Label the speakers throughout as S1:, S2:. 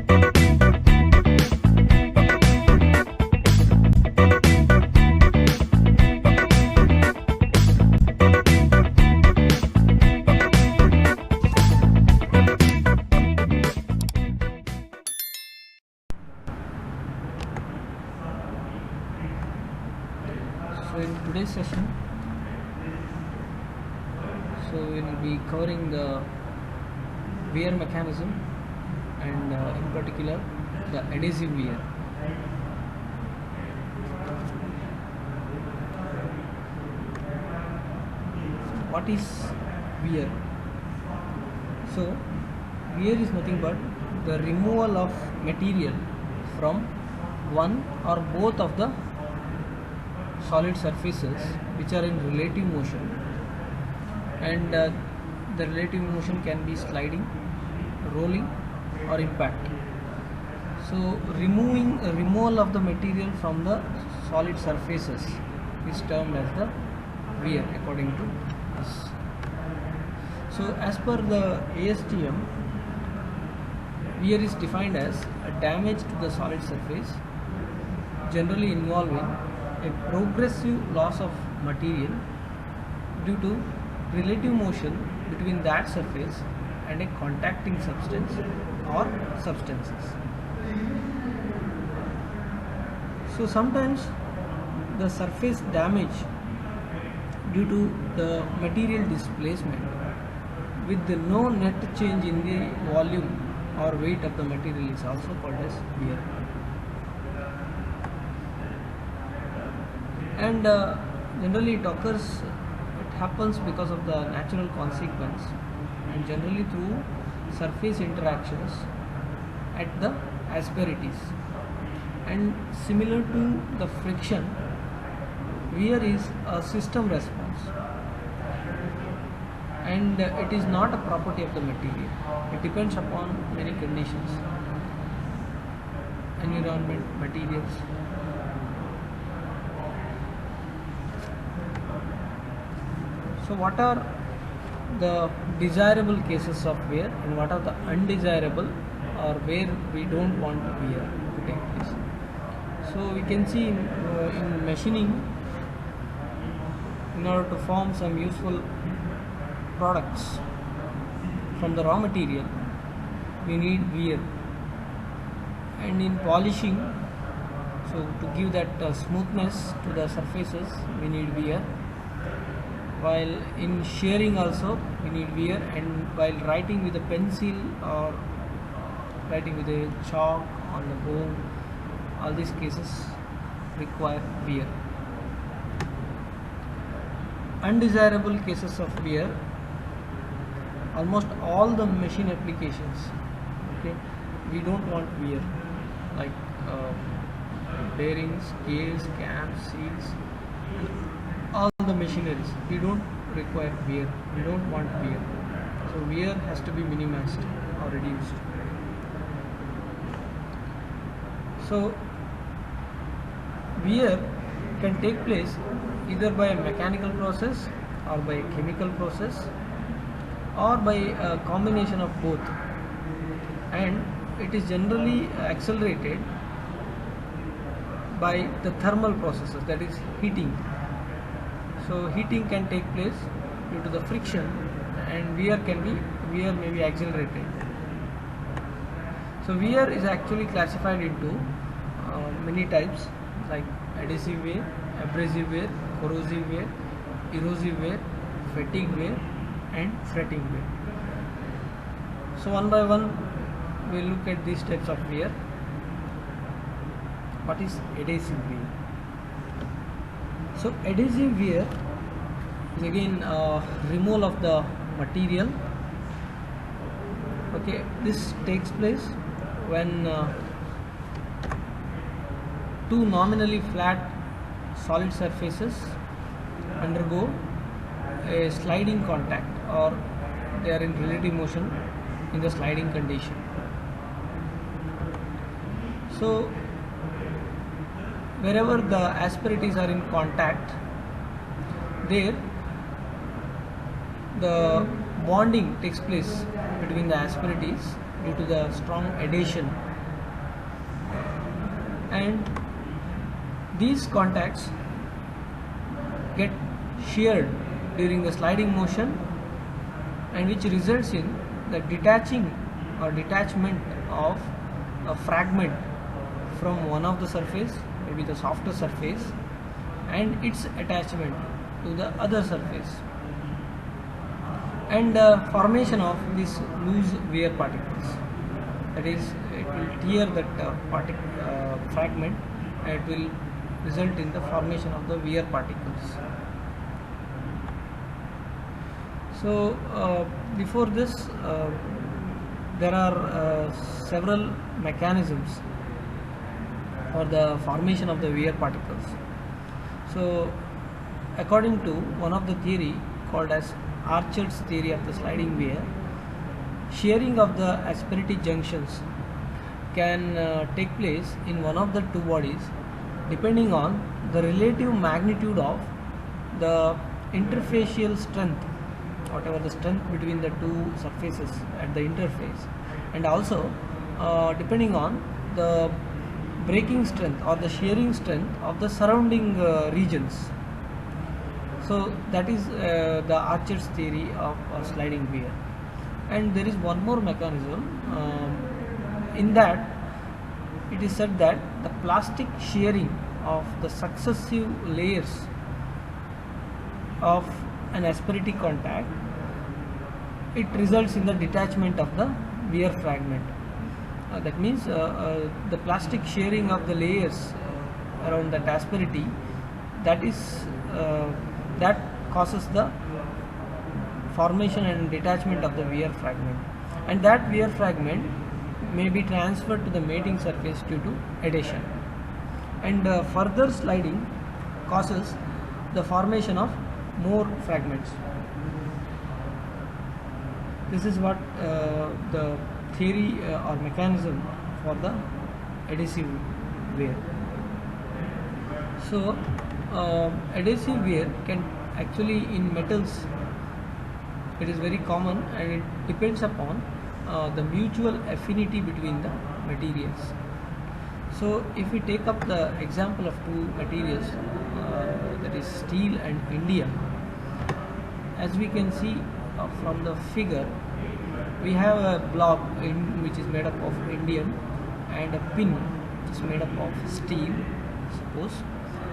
S1: So in today's session, we will be covering the wear mechanism and in particular the adhesive wear. What is wear? So wear is nothing but the removal of material from one or both of the solid surfaces which are in relative motion, and the relative motion can be sliding, rolling or impact. So removal of the material from the solid surfaces is termed as the wear according to us. So as per the ASTM, wear is defined as a damage to the solid surface generally involving a progressive loss of material due to relative motion between that surface and a contacting substance or substances. So sometimes the surface damage due to the material displacement with the no net change in the volume or weight of the material is also called as wear. And generally it occurs, it happens because of the natural consequence and generally through surface interactions at the asperities. And similar to the friction, wear is a system response, and it is not a property of the material. It depends upon many conditions, environment, materials. So what are the desirable cases of wear and what are the undesirable or where we don't want wear to take place? So we can see in machining, in order to form some useful products from the raw material, we need wear. And in polishing, so to give that smoothness to the surfaces, we need wear. While in shearing also we need wear, and while writing with a pencil or writing with a chalk on the bone, all these cases require wear. Undesirable cases of wear, almost all the machine applications, okay, we don't want wear, like bearings, gears, cams, seals, all the machineries, we don't require wear, we don't want wear. So wear has to be minimized or reduced. So wear can take place either by a mechanical process or by a chemical process or by a combination of both, and it is generally accelerated by the thermal processes, that is heating. So heating can take place due to the friction, and wear may be accelerated. So wear is actually classified into many types, like adhesive wear, abrasive wear, corrosive wear, erosive wear, fatigue wear and fretting wear. So one by one we will look at these types of wear. What is adhesive wear? So adhesive wear is again removal of the material. Okay, this takes place when two nominally flat solid surfaces undergo a sliding contact, or they are in relative motion in the sliding condition. So wherever the asperities are in contact, there the bonding takes place between the asperities due to the strong adhesion and these contacts get sheared during the sliding motion, and which results in the detaching or detachment of a fragment from one of the surface, maybe the softer surface, and its attachment to the other surface, and formation of these loose wear particles. That is, it will tear that fragment, and it will result in the formation of the wear particles. So before this, there are several mechanisms for the formation of the wear particles. So according to one of the theory called as Archer's theory of the sliding wear, shearing of the asperity junctions can take place in one of the two bodies depending on the relative magnitude of the interfacial strength, whatever the strength between the two surfaces at the interface, and also depending on the breaking strength or the shearing strength of the surrounding regions. So that is the Archer's theory of sliding wear. And there is one more mechanism. In that, it is said that the plastic shearing of the successive layers of an asperity contact, it results in the detachment of the wear fragment. That means the plastic shearing of the layers around that asperity, that is that causes the formation and detachment of the wear fragment, and that wear fragment may be transferred to the mating surface due to adhesion, and further sliding causes the formation of more fragments. This is what the theory or mechanism for the adhesive wear. So adhesive wear can actually, in metals, it is very common, and it depends upon the mutual affinity between the materials. So if we take up the example of two materials, that is steel and indium, as we can see from the figure, we have a block which is made up of indium, and a pin which is made up of steel, suppose,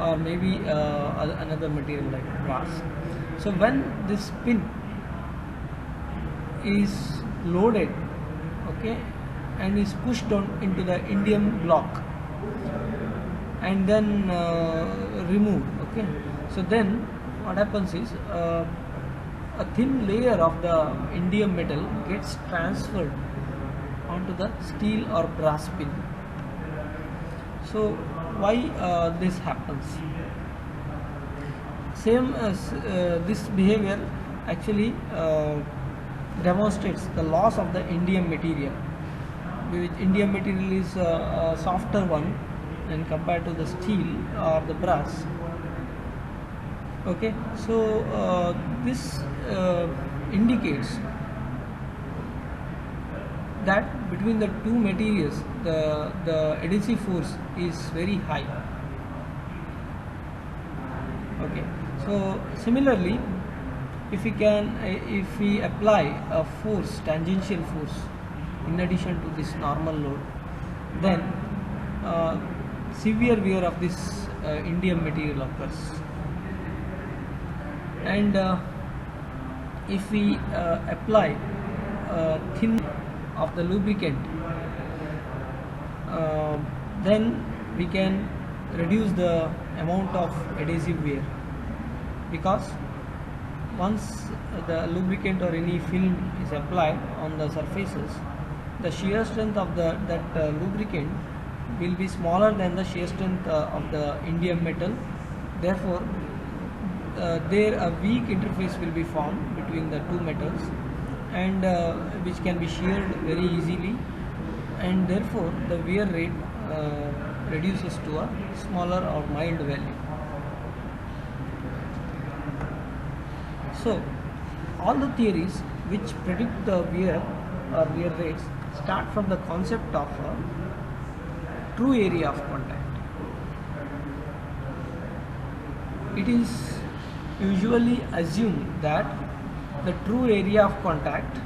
S1: or maybe another material like brass. So when this pin is loaded, okay, and is pushed down into the indium block and then removed, okay, so then what happens is a thin layer of the indium metal gets transferred onto the steel or brass pin. So why this happens? Same as this behavior actually demonstrates the loss of the indium material, which indium material is a softer one when compared to the steel or the brass. Okay, so this indicates that between the two materials the adhesive force is very high. Okay, so similarly, if we apply a force, tangential force, in addition to this normal load, then severe wear of this indium material occurs. And if we apply thin of the lubricant, then we can reduce the amount of adhesive wear, because once the lubricant or any film is applied on the surfaces, the shear strength of that lubricant will be smaller than the shear strength of the indium metal. Therefore, there a weak interface will be formed between the two metals, and which can be sheared very easily, and therefore the wear rate reduces to a smaller or mild value. So all the theories which predict the wear or wear rates start from the concept of a true area of contact. it is usually assumed that the true area of contact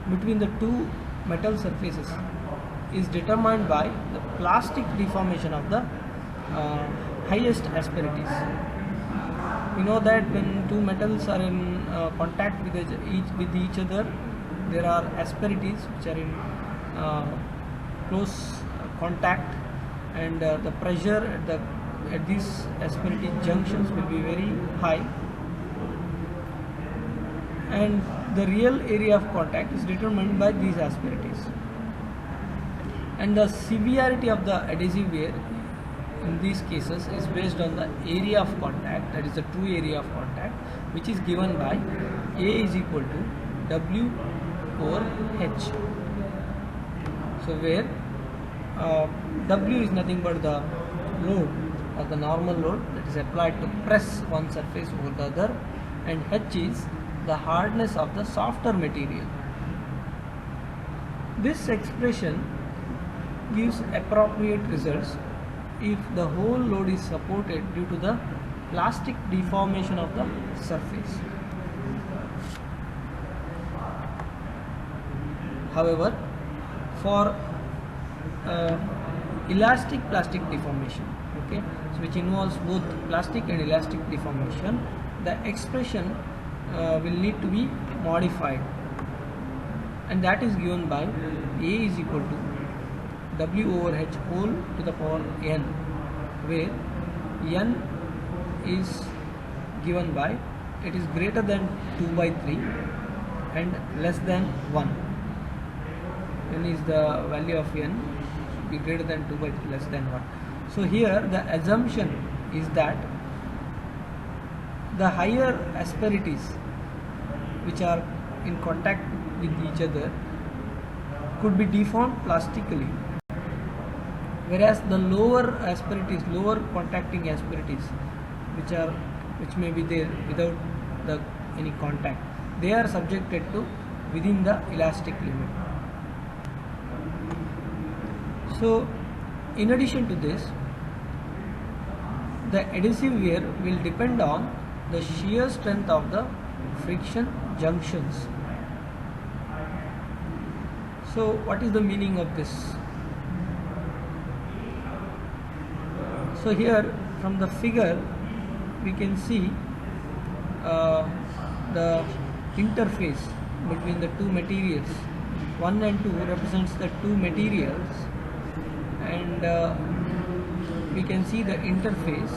S1: between the two metal surfaces is determined by the plastic deformation of the highest asperities. We know that when two metals are in contact with each other, there are asperities which are in close contact, and the pressure at these asperity junctions will be very high, and the real area of contact is determined by these asperities. And the severity of the adhesive wear in these cases is based on the area of contact, that is the true area of contact, which is given by A is equal to W over H. So where W is nothing but the load or the normal load that is applied to press one surface over the other, and H is the hardness of the softer material. This expression gives appropriate results if the whole load is supported due to the plastic deformation of the surface. However, for elastic plastic deformation, okay, so which involves both plastic and elastic deformation, the expression will need to be modified, and that is given by A is equal to W over H whole to the power n, where n is given by it is greater than 2 by 3 and less than 1. N is the value of n, should be greater than 2 by 3, less than 1. So here the assumption is that the higher asperities which are in contact with each other could be deformed plastically, whereas the lower asperities, lower contacting asperities, which may be there without any contact, they are subjected to within the elastic limit. So in addition to this, the adhesive wear will depend on the shear strength of the friction junctions. So what is the meaning of this? So here from the figure we can see the interface between the two materials. 1 and 2 represents the two materials, and we can see the interface,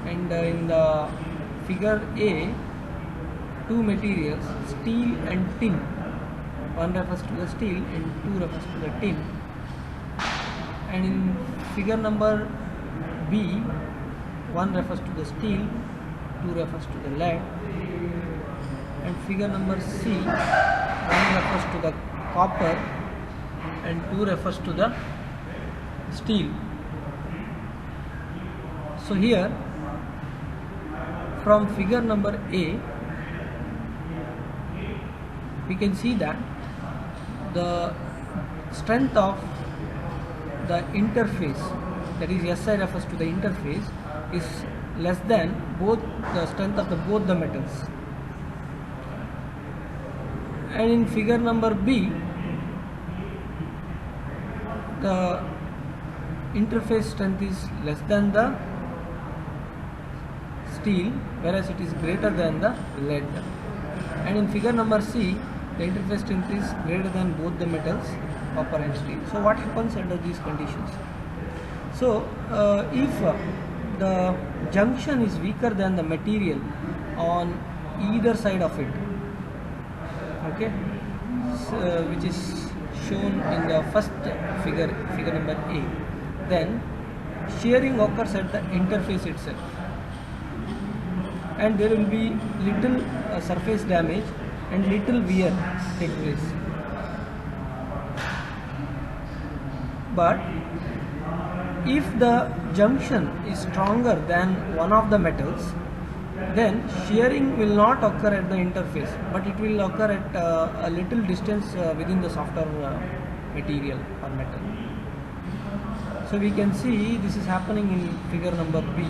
S1: and in the figure A, two materials, steel and tin. 1 refers to the steel and 2 refers to the tin. And in figure number B, 1 refers to the steel, 2 refers to the lead, and figure number C, 1 refers to the copper and 2 refers to the steel. So here from figure number A we can see that the strength of the interface, that is SI refers to the interface, is less than both the strength of both the metals. And in figure number B, the interface strength is less than the steel, whereas it is greater than the lead. And in figure number C, the interface strength is greater than both the metals, copper and steel. So what happens under these conditions? So if the junction is weaker than the material on either side of it, okay, so, which is shown in the first figure, figure number A, then shearing occurs at the interface itself, and there will be little surface damage and little wear take place. But if the junction is stronger than one of the metals, then shearing will not occur at the interface, but it will occur at a little distance within the softer material or metal. So we can see this is happening in figure number B.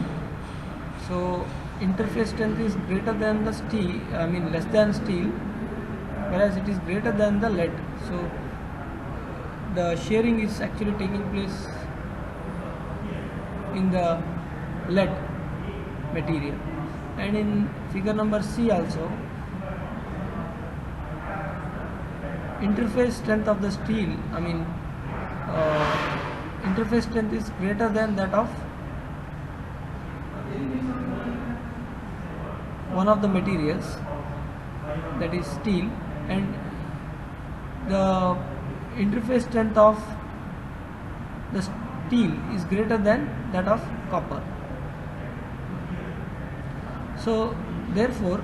S1: So interface strength is greater than the steel, less than steel, whereas it is greater than the lead. So the shearing is actually taking place in the lead material. And in figure number C also, interface strength of the steel, interface strength is greater than that of one of the materials, that is steel, and the interface strength of the steel is greater than that of copper. So therefore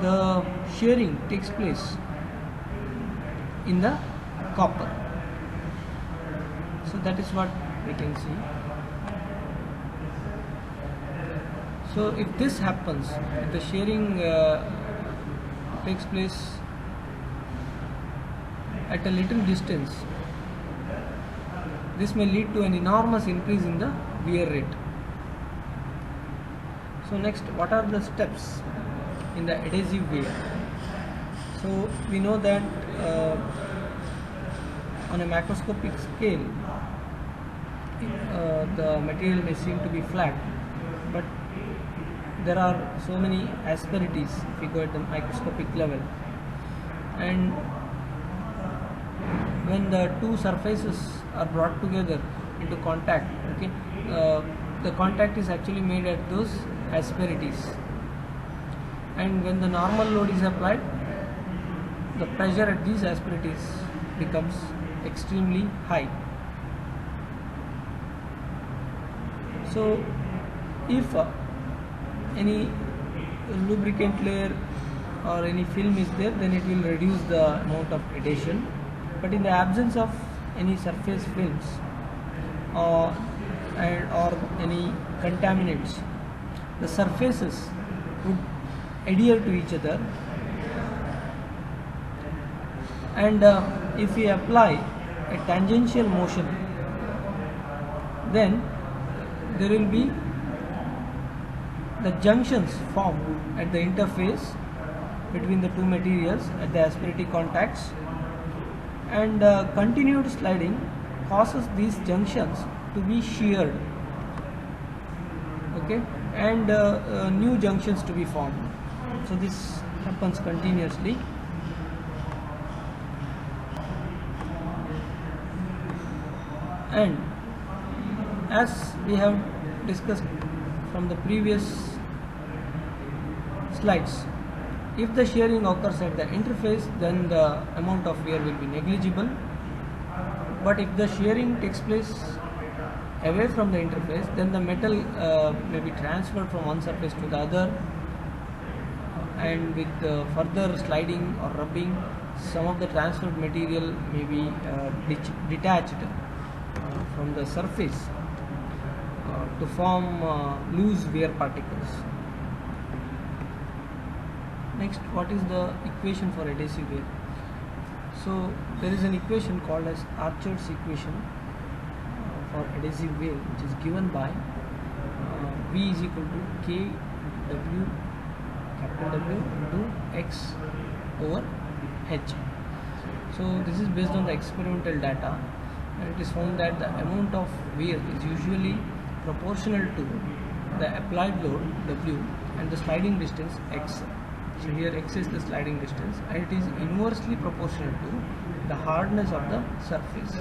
S1: the shearing takes place in the copper. So that is what we can see. So if this happens, if the shearing takes place at a little distance, this may lead to an enormous increase in the wear rate. So next, what are the steps in the adhesive wear? So we know that on a macroscopic scale the material may seem to be flat, but there are so many asperities if you go at the microscopic level, and when the two surfaces are brought together into contact, the contact is actually made at those asperities, and when the normal load is applied, the pressure at these asperities becomes extremely high. So if any lubricant layer or any film is there, then it will reduce the amount of adhesion. But in the absence of any surface films or any contaminants, the surfaces would adhere to each other, and if we apply a tangential motion, then there will be the junctions formed at the interface between the two materials at the asperity contacts, and continued sliding causes these junctions to be sheared, and new junctions to be formed. So this happens continuously. And as we have discussed from the previous slides, if the shearing occurs at the interface, then the amount of wear will be negligible. But if the shearing takes place away from the interface, then the metal may be transferred from one surface to the other, and with further sliding or rubbing, some of the transferred material may be detached from the surface to form loose wear particles. Next, what is the equation for adhesive wear? So there is an equation called as Archer's equation for adhesive wear, which is given by V is equal to K W, capital W, into X over H. So this is based on the experimental data, and it is found that the amount of wear is usually proportional to the applied load W and the sliding distance X. So here X is the sliding distance, and it is inversely proportional to the hardness of the surface.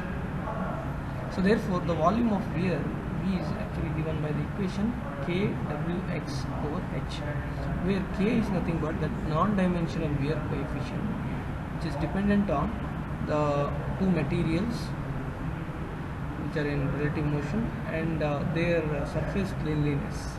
S1: So therefore the volume of wear V is actually given by the equation KWX over H, where K is nothing but the non-dimensional wear coefficient, which is dependent on the two materials which are in relative motion and their surface cleanliness.